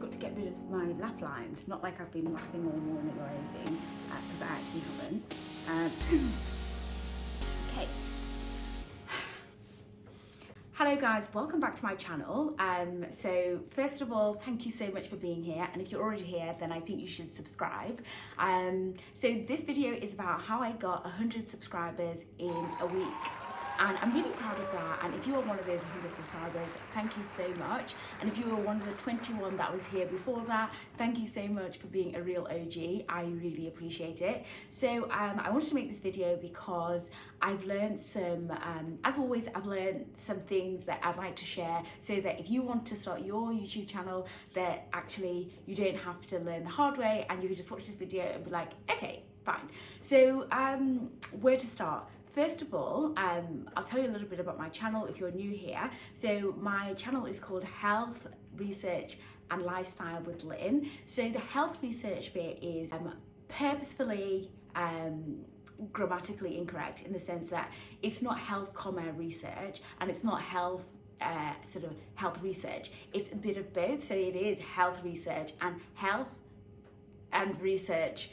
got to get rid of my laugh lines. Not like I've been laughing all morning or anything, because I actually haven't. Okay. Hello guys, welcome back to my channel. So first of all, thank you so much for being here, and if you're already here, then I think you should subscribe. So this video is about how I got 100 subscribers in a week. And I'm really proud of that. And if you are one of those 100 subscribers, thank you so much. And if you were one of the 21 that was here before that, thank you so much for being a real OG. I really appreciate it. So I wanted to make this video because I've learned some, as always, I've learned some things that I'd like to share so that if you want to start your YouTube channel, that actually you don't have to learn the hard way and you can just watch this video and be like, okay, fine. So where to start? First of all, I'll tell you a little bit about my channel if you're new here. So my channel is called Health, Research and Lifestyle with Lynn. So the health research bit is purposefully grammatically incorrect in the sense that it's not health, research, and it's not health sort of health research. It's a bit of both. So it is health research and research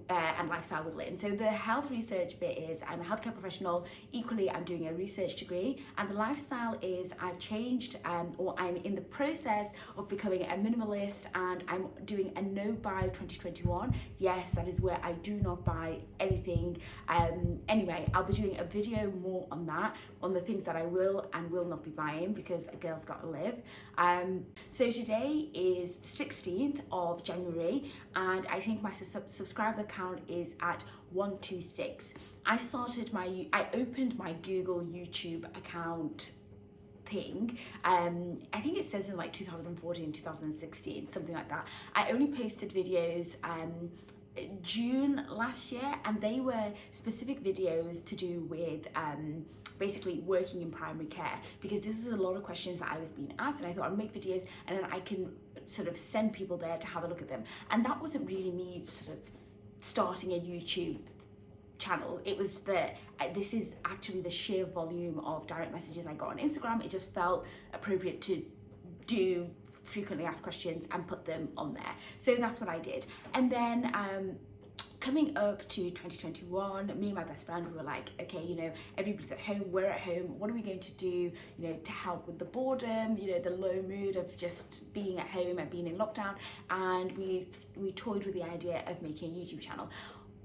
and lifestyle with Lynn. So the health research bit is I'm a healthcare professional, equally I'm doing a research degree, and the lifestyle is I've changed or I'm in the process of becoming a minimalist, and I'm doing a no buy 2021. Yes, that is where I do not buy anything. Anyway, I'll be doing a video more on that, on the things that I will and will not be buying, because a girl's got to live. So today is the 16th of January, and I think my subscriber count is at 126. I opened my Google YouTube account thing. I think it says in like 2014, 2016, something like that. I only posted videos June last year, and they were specific videos to do with basically working in primary care, because this was a lot of questions that I was being asked, and I thought I'd make videos and then I can sort of send people there to have a look at them. And that wasn't really me sort of starting a YouTube channel. It was this is actually the sheer volume of direct messages I got on Instagram. It just felt appropriate to do frequently asked questions and put them on there. So that's what I did. And then coming up to 2021, me and my best friend, we were like, okay, you know, everybody's at home, we're at home, what are we going to do, you know, to help with the boredom, you know, the low mood of just being at home and being in lockdown? And we toyed with the idea of making a YouTube channel.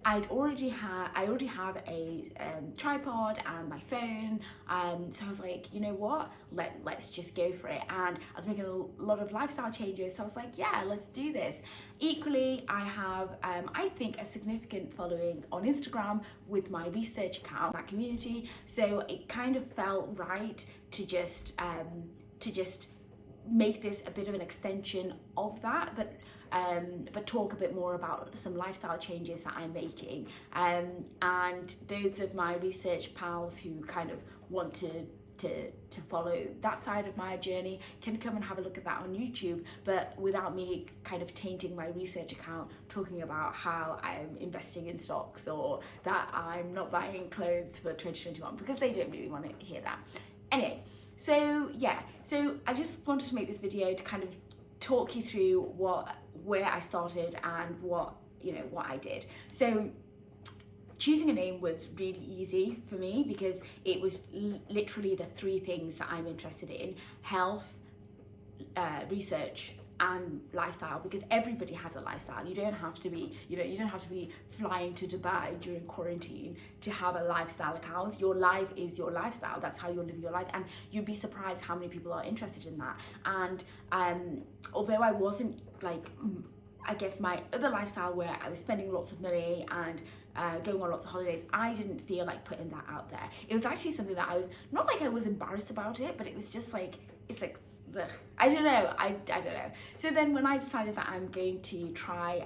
I already have a tripod and my phone, so I was like, you know what, let's just go for it. And I was making a lot of lifestyle changes, so I was like, yeah, let's do this. Equally, I have I think a significant following on Instagram with my research account, that community, so it kind of felt right to just make this a bit of an extension of that, but talk a bit more about some lifestyle changes that I'm making. And those of my research pals who kind of want to follow that side of my journey can come and have a look at that on YouTube, but without me kind of tainting my research account, talking about how I'm investing in stocks or that I'm not buying clothes for 2021, because they don't really want to hear that. Anyway, so yeah, so I just wanted to make this video to kind of talk you through where I started and what I did. So choosing a name was really easy for me because it was literally the three things that I'm interested in: health, research and lifestyle, because everybody has a lifestyle. You don't have to be, you don't have to be flying to Dubai during quarantine to have a lifestyle account. Your life is your lifestyle. That's how you'll live your life, and you'd be surprised how many people are interested in that. And although I wasn't like, I guess, my other lifestyle where I was spending lots of money and going on lots of holidays, I didn't feel like putting that out there. It was actually something that I was, not like I was embarrassed about it, but it was just like, it's like, I don't know. I don't know. So then when I decided that I'm going to try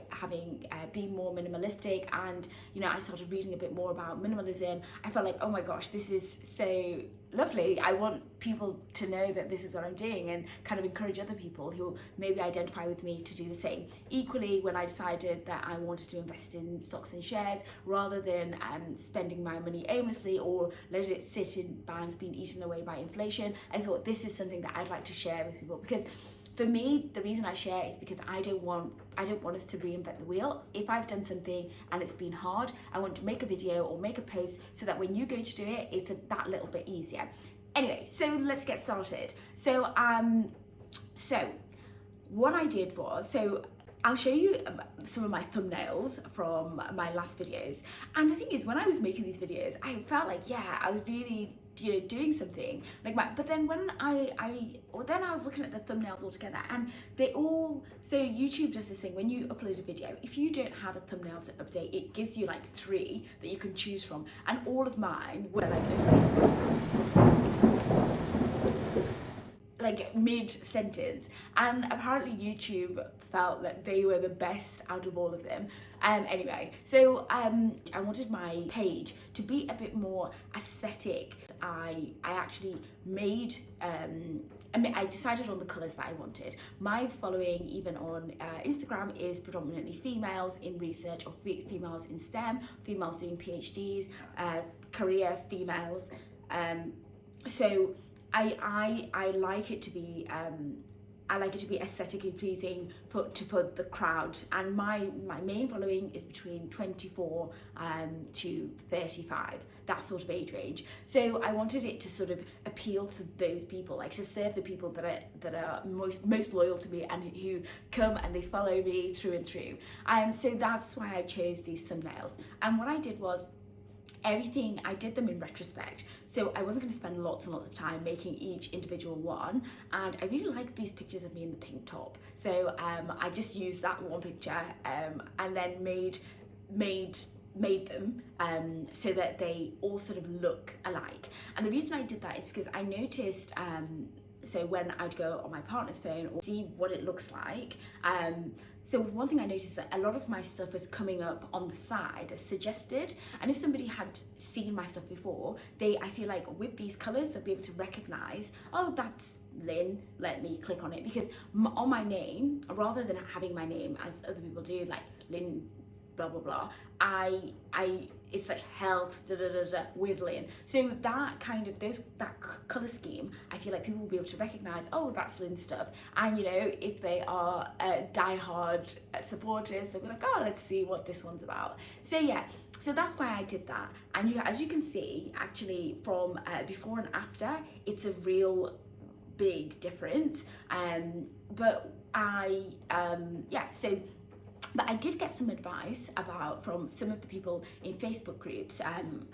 being more minimalistic, and I started reading a bit more about minimalism, I felt like, oh my gosh, this is so lovely. I want people to know that this is what I'm doing and kind of encourage other people who maybe identify with me to do the same. Equally, when I decided that I wanted to invest in stocks and shares rather than spending my money aimlessly or letting it sit in banks being eaten away by inflation, I thought this is something that I'd like to share with people, because for me, the reason I share is because I don't want us to reinvent the wheel. If I've done something and it's been hard, I want to make a video or make a post so that when you go to do it, it's that little bit easier. Anyway, so let's get started. So what I did was, I'll show you some of my thumbnails from my last videos. And the thing is, when I was making these videos, I felt like, yeah, I was really, doing something like but then when I was looking at the thumbnails all together, and so YouTube does this thing when you upload a video, if you don't have a thumbnail to update, it gives you like 3 that you can choose from, and all of mine were like mid-sentence, and apparently YouTube felt that they were the best out of all of them. Anyway, so I wanted my page to be a bit more aesthetic. I actually made I decided on the colours that I wanted. My following, even on Instagram, is predominantly females in research, or females in STEM, females doing PhDs, career females. So I like it to be aesthetically pleasing for the crowd, and my main following is between 24 to 35, that sort of age range. So I wanted it to sort of appeal to those people, like to serve the people that are most loyal to me and who come and they follow me through and through. So that's why I chose these thumbnails. And what I did was, everything, I did them in retrospect, so I wasn't going to spend lots and lots of time making each individual one, and I really like these pictures of me in the pink top, so I just used that one picture and then made them so that they all sort of look alike. And the reason I did that is because I noticed so when I'd go on my partner's phone or see what it looks like, so one thing I noticed is that a lot of my stuff was coming up on the side as suggested, and if somebody had seen my stuff before, I feel like with these colours they'll be able to recognise, oh, that's Lynn, let me click on it, because on my name, rather than having my name as other people do, like Lynn blah blah blah, it's like health with Lynn. So that kind of that colour scheme, I feel like people will be able to recognise, oh, that's Lynn's stuff. And if they are die-hard supporters, they'll be like, oh, let's see what this one's about. So yeah, so that's why I did that. And as you can see, actually from before and after, it's a real big difference. But I did get some advice from some of the people in Facebook groups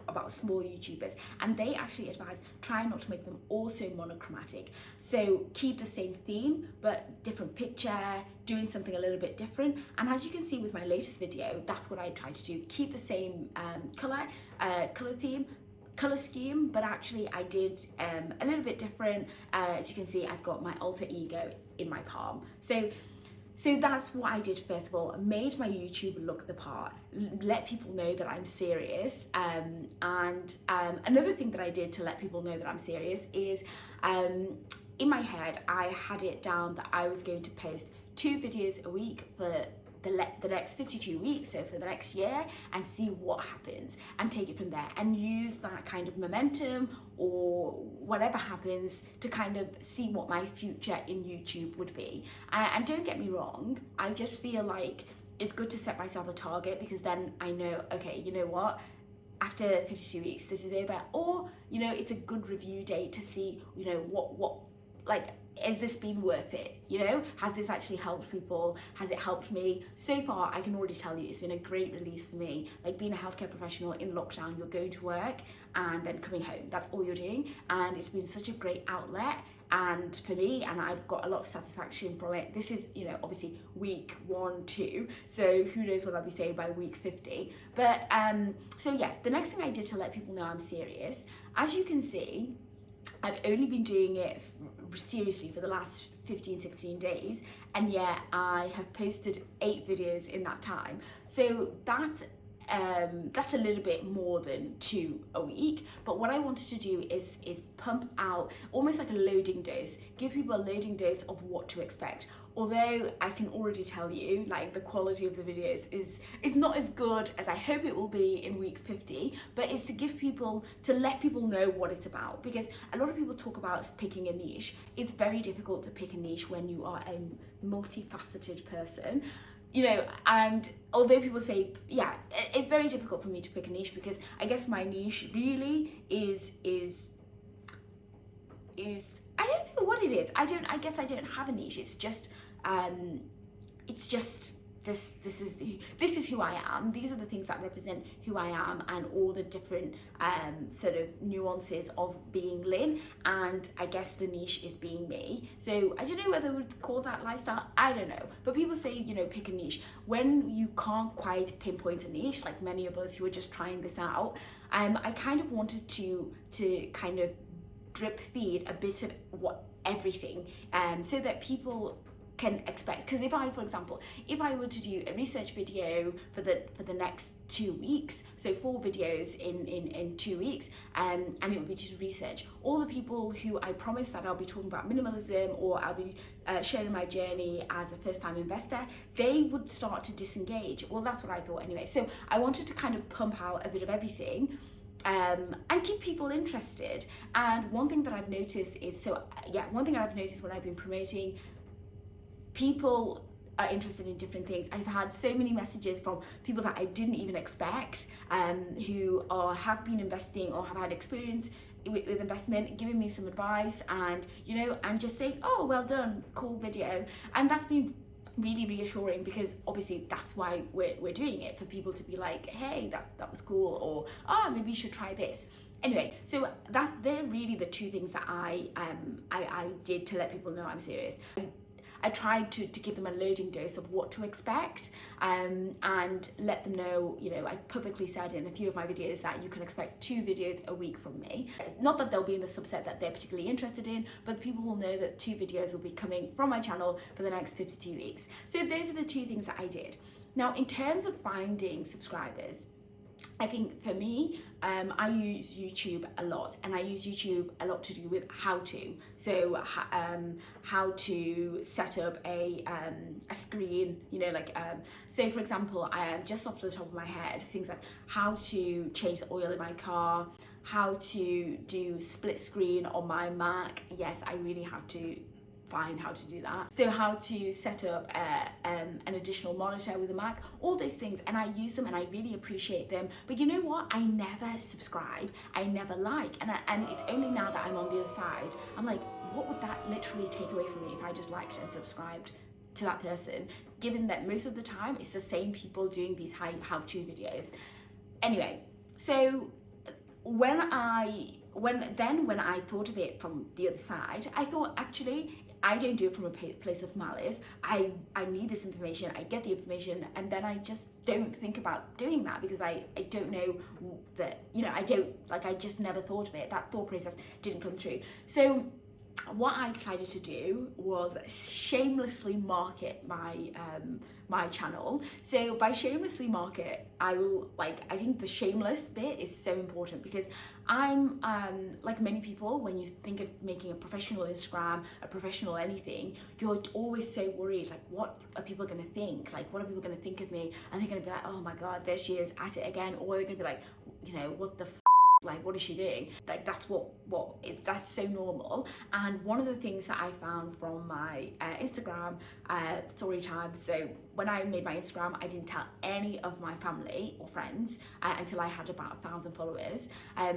about small YouTubers, and they actually advised try not to make them all so monochromatic. So keep the same theme but different picture, doing something a little bit different. And as you can see with my latest video, that's what I tried to do. Keep the same colour theme, colour scheme, but actually I did a little bit different. As you can see, I've got my alter ego in my palm. So that's what I did first of all. I made my YouTube look the part, let people know that I'm serious. And another thing that I did to let people know that I'm serious is, in my head, I had it down that I was going to post 2 videos a week for the next 52 weeks, so for the next year, and see what happens and take it from there, and use that kind of momentum or whatever happens to kind of see what my future in YouTube would be. And don't get me wrong, I just feel like it's good to set myself a target, because then I know, okay, you know what, after 52 weeks this is over, or it's a good review date to see what like, has this been worth it? Has this actually helped people? Has it helped me? So far, I can already tell you it's been a great release for me. Like, being a healthcare professional in lockdown, you're going to work and then coming home. That's all you're doing. And it's been such a great outlet. And for me, and I've got a lot of satisfaction from it. This is, obviously week 1, 2. So who knows what I'll be saying by week 50. But so yeah, the next thing I did to let people know I'm serious, as you can see, I've only been doing it seriously for the last 15-16 days, and yet I have posted 8 videos in that time. So that's that's a little bit more than 2 a week. But what I wanted to do is pump out almost like a loading dose, give people a loading dose of what to expect. Although I can already tell you, like, the quality of the videos is not as good as I hope it will be in week 50, but it's to give people, to let people know what it's about. Because a lot of people talk about picking a niche. It's very difficult to pick a niche when you are a multifaceted person. You know, and although people say, yeah, it's very difficult for me to pick a niche, because I guess my niche really is I don't know what it is. I guess I don't have a niche. It's just this is who I am. These are the things that represent who I am, and all the different sort of nuances of being Lynn. And I guess the niche is being me. So I don't know whether we'd call that lifestyle. I don't know. But people say, you know, pick a niche. When you can't quite pinpoint a niche, like many of us who are just trying this out, I kind of wanted to kind of drip feed a bit of everything, so that people can expect. Because if I, for example, if I were to do a research video for the next 2 weeks, so 4 videos in 2 weeks, and it would be just research, all the people who I promised that I'll be talking about minimalism, or I'll be sharing my journey as a first-time investor, they would start to disengage. Well, that's what I thought anyway. So I wanted to kind of pump out a bit of everything, and keep people interested. And one thing that I've noticed is, one thing I've noticed when I've been promoting, people are interested in different things. I've had so many messages from people that I didn't even expect, who have been investing or have had experience with investment, giving me some advice, and, you know, and just saying, oh, well done, cool video. And that's been really reassuring, because obviously that's why we're doing it, for people to be like, hey, that was cool, or maybe you should try this. Anyway, so they're really the 2 things that I did to let people know I'm serious. I tried to give them a loading dose of what to expect, and let them know, you know, I publicly said in a few of my videos that you can expect 2 videos a week from me. Not that they'll be in the subset that they're particularly interested in, but people will know that 2 videos will be coming from my channel for the next 52 weeks. So those are the 2 things that I did. Now, in terms of finding subscribers, I think for me, I use YouTube a lot, and I use YouTube a lot to do with how to. So how to set up a screen, you know, like, so for example, I am just off the top of my head, things like how to change the oil in my car, how to do split screen on my Mac. Yes, I really have to find how to do that. So how to set up an additional monitor with a Mac, all those things, and I use them and I really appreciate them. But you know what? I never subscribe, I never like, and it's only now that I'm on the other side, I'm like, what would that literally take away from me if I just liked and subscribed to that person, given that most of the time it's the same people doing these how-to videos. Anyway, so when I thought of it from the other side, I thought, actually, I don't do it from a place of malice. I need this information, I get the information, and then I just don't think about doing that, because I don't know that, you know, I just never thought of it. That thought process didn't come through. So what I decided to do was shamelessly market my channel. So by shamelessly market, I think the shameless bit is so important, because I'm like many people, when you think of making a professional Instagram, a professional anything, you're always so worried, like, what are people gonna think? Like, what are people gonna think of me? And they're gonna be like, oh my God, there she is at it again. Or they're gonna be like, you know, what the like, what is she doing? Like, that's that's so normal. And one of the things that I found from my Instagram story time, so when I made my Instagram, I didn't tell any of my family or friends until I had about 1,000 followers. I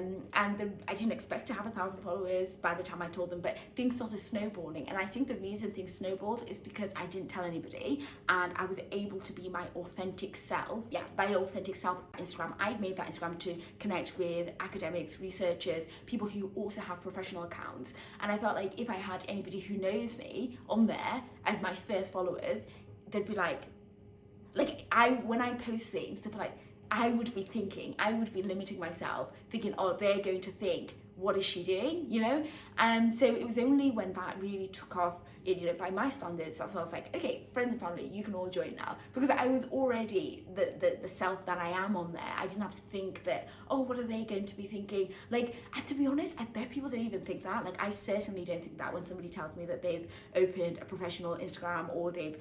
didn't expect to have 1,000 followers by the time I told them, but things started snowballing. And I think the reason things snowballed is because I didn't tell anybody, and I was able to be my authentic self. Yeah, my authentic self on Instagram. I'd made that Instagram to connect with academics, researchers, people who also have professional accounts. And I felt like if I had anybody who knows me on there as my first followers, they'd be like when I post things, they'd be like, I would be limiting myself, thinking, oh, they're going to think, what is she doing, you know? So it was only when that really took off, you know, by my standards, that's when I was like, okay, friends and family, you can all join now. Because I was already the self that I am on there. I didn't have to think that, oh, what are they going to be thinking? Like, and to be honest, I bet people don't even think that. Like, I certainly don't think that when somebody tells me that they've opened a professional Instagram or they've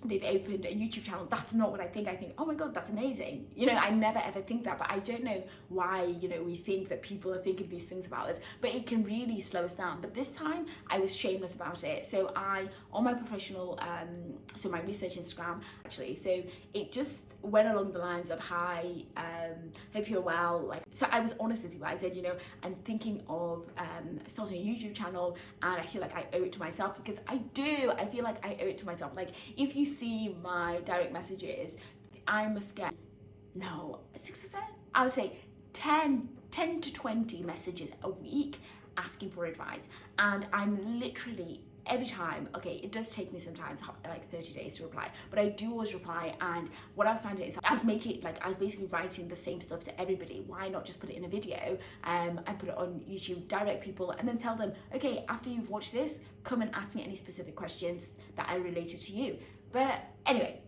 opened a YouTube channel. That's not what I think. I think, oh my God, that's amazing. You know, I never ever think that, but I don't know why, you know, we think that people are thinking these things about us, but it can really slow us down. But this time I was shameless about it. So on my professional, so my research Instagram, actually, so it just went along the lines of, hi, hope you're well. Like, so I was honest with you. I said, you know, I'm thinking of starting a YouTube channel, and I feel like I owe it to myself, because I do. I feel like I owe it to myself. Like, if you see my direct messages, I must get, no, 6 or 7? I would say 10 to 20 messages a week asking for advice. And I'm literally, every time, okay, it does take me sometimes like 30 days to reply, but I do always reply. And what I was finding is I was basically writing the same stuff to everybody. Why not just put it in a video and put it on YouTube, direct people, and then tell them, okay, after you've watched this, come and ask me any specific questions that are related to you. But anyway,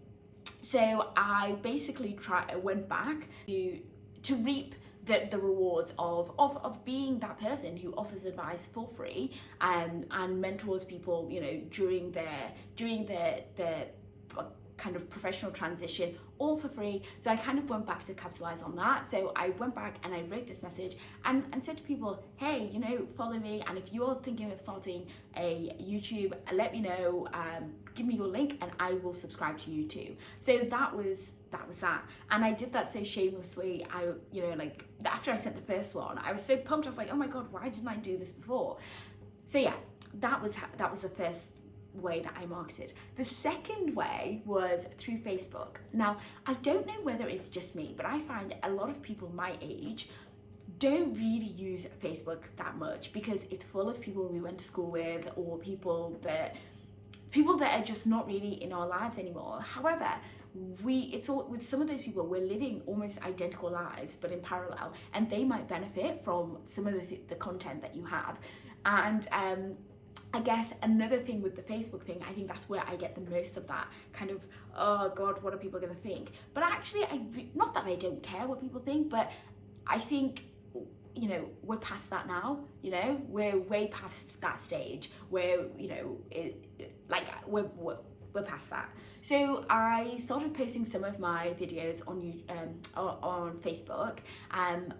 so I basically went back to reap the rewards of being that person who offers advice for free and mentors people, you know, during their kind of professional transition, all for free. So I kind of went back to capitalize on that. So I went back and I wrote this message and said to people, hey, you know, follow me, and if you're thinking of starting a YouTube, let me know, give me your link and I will subscribe to you too. So that was that. And I did that so shamelessly. You know, like, after I sent the first one, I was so pumped. I was like, oh my God, why didn't I do this before? So yeah, that was the first way that I marketed. The second way was through Facebook. Now, I don't know whether it's just me, but I find a lot of people my age don't really use Facebook that much, because it's full of people we went to school with, or people that are just not really in our lives anymore. However, with some of those people, we're living almost identical lives, but in parallel, and they might benefit from some of the content that you have. And I guess another thing with the Facebook thing, I think that's where I get the most of that kind of, oh God, what are people going to think? But actually, not that I don't care what people think, but I think, you know, we're past that now. You know, we're way past that stage where, you know, we're past that. So I started posting some of my videos on Facebook, and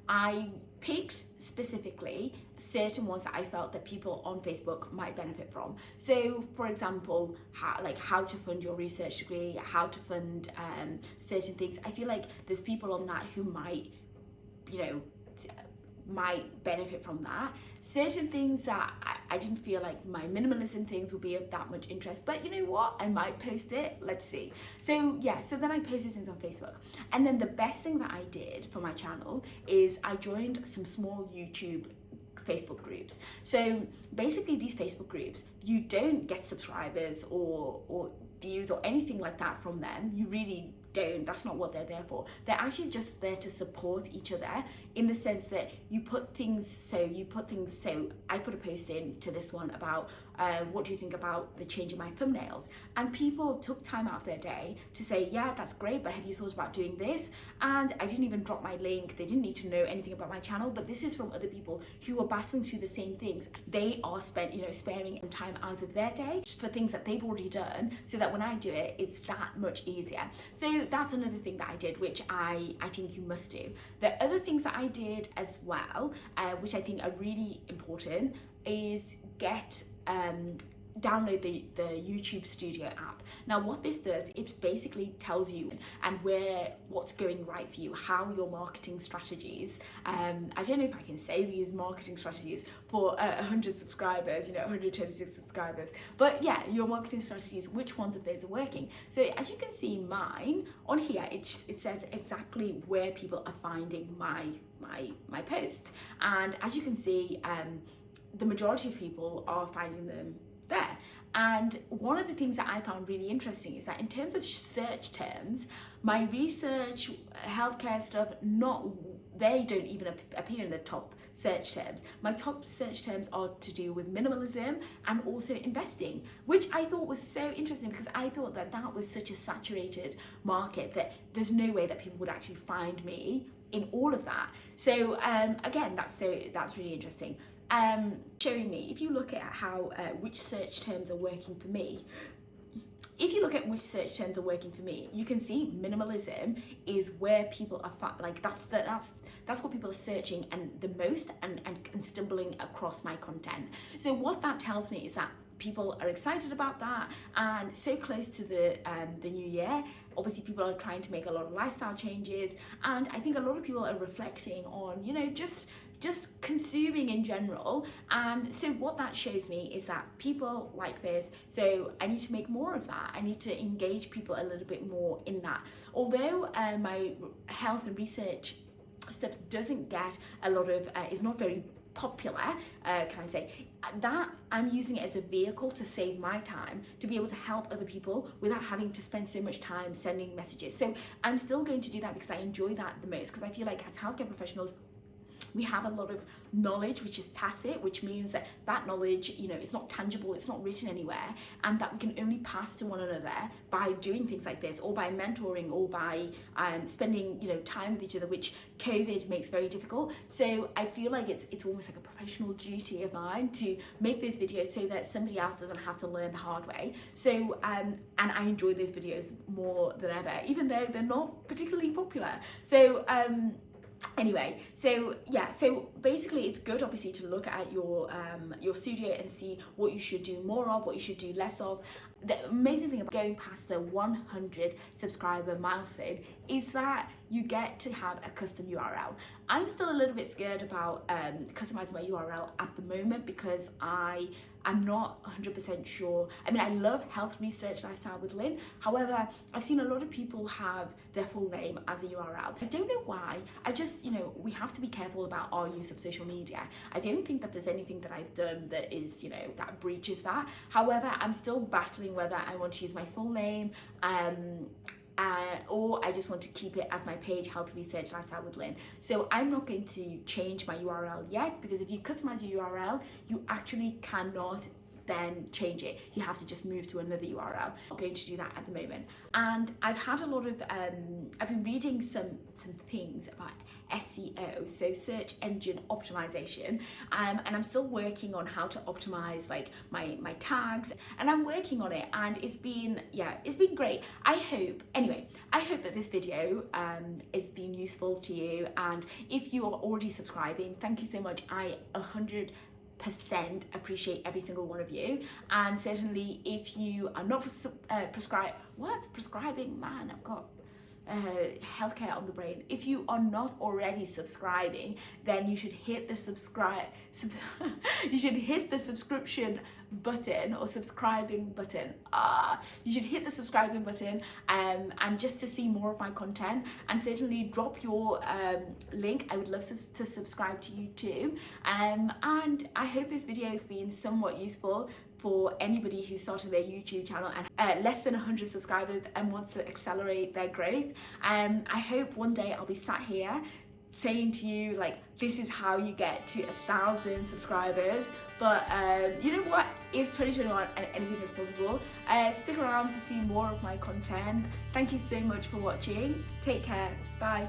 I picked specifically certain ones that I felt that people on Facebook might benefit from. So, for example, how to fund your research degree, how to fund certain things. I feel like there's people on that who might, you know, might benefit from that. Certain things that I didn't feel like my minimalism things would be of that much interest, but you know what, I might post it, let's see. So yeah, so then I posted things on Facebook. And then the best thing that I did for my channel is I joined some small YouTube Facebook groups. So basically these Facebook groups, you don't get subscribers or views or anything like that from them. You really don't. That's not what they're there for. They're actually just there to support each other, in the sense that I put a post in to this one about what do you think about the change in my thumbnails, and people took time out of their day to say, yeah, that's great, but have you thought about doing this? And I didn't even drop my link. They didn't need to know anything about my channel, but this is from other people who are battling through the same things. They are sparing some time out of their day for things that they've already done, so that when I do it, it's that much easier. So that's another thing that I did, which I think you must do. The other things that I did as well, which I think are really important, is download the YouTube Studio app. Now what this does, it basically tells you and what's going right for you, how your marketing strategies, I don't know if I can say these marketing strategies for 100 subscribers, you know, 126 subscribers, but yeah, your marketing strategies, which ones of those are working. So as you can see, mine on here, it says exactly where people are finding my posts, and as you can see, the majority of people are finding them there. And one of the things that I found really interesting is that in terms of search terms, my research, healthcare stuff, they don't even appear in the top search terms. My top search terms are to do with minimalism and also investing, which I thought was so interesting because I thought that that was such a saturated market that there's no way that people would actually find me in all of that. So again, that's really interesting. Showing me, if you look at how which search terms are working for me, you can see minimalism is where people are that's what people are searching and the most and stumbling across my content. So what that tells me is that people are excited about that, and so close to the new year, obviously people are trying to make a lot of lifestyle changes, and I think a lot of people are reflecting on, you know, just consuming in general. And so what that shows me is that people like this, so I need to make more of that. I need to engage people a little bit more in that. Although my health and research stuff doesn't get a lot of, is not very popular, can I say, that I'm using it as a vehicle to save my time, to be able to help other people without having to spend so much time sending messages. So I'm still going to do that because I enjoy that the most, because I feel like as healthcare professionals, we have a lot of knowledge which is tacit, which means that that knowledge, you know, it's not tangible, it's not written anywhere, and that we can only pass to one another by doing things like this, or by mentoring, or by spending, you know, time with each other, which COVID makes very difficult. So I feel like it's almost like a professional duty of mine to make those videos so that somebody else doesn't have to learn the hard way. So and I enjoy those videos more than ever, even though they're not particularly popular. So anyway, so yeah, so basically it's good obviously to look at your studio and see what you should do more of, what you should do less of. The amazing thing about going past the 100 subscriber milestone is that you get to have a custom URL. I'm still a little bit scared about customizing my URL at the moment because I'm not 100% sure. I mean, I love health research lifestyle with Lynn. However, I've seen a lot of people have their full name as a URL. I don't know why. I just, you know, we have to be careful about our use of social media. I don't think that there's anything that I've done that is, you know, that breaches that. However, I'm still battling whether I want to use my full name, or I just want to keep it as my page, Health Research Lifestyle with Lynn. So I'm not going to change my URL yet, because if you customize your URL, you actually cannot then change it. You have to just move to another URL. I'm not going to do that at the moment. And I've had a lot of, I've been reading some things about SEO, so search engine optimization, and I'm still working on how to optimize like my tags, and I'm working on it, and it's been great. I hope that this video is being useful to you, and if you are already subscribing, thank you so much. I 100% appreciate every single one of you, and certainly if you are not prescribing, man, I've got healthcare on the brain. If you are not already subscribing, then you should hit the you should hit the subscription button or subscribing button. You should hit the subscribing button and just to see more of my content, and certainly drop your link. I would love to subscribe to you too, and I hope this video has been somewhat useful for anybody who started their YouTube channel and less than 100 subscribers and wants to accelerate their growth. I hope one day I'll be sat here saying to you, like, this is how you get to 1,000 subscribers. But you know what? It's 2021 and anything is possible. Stick around to see more of my content. Thank you so much for watching. Take care. Bye.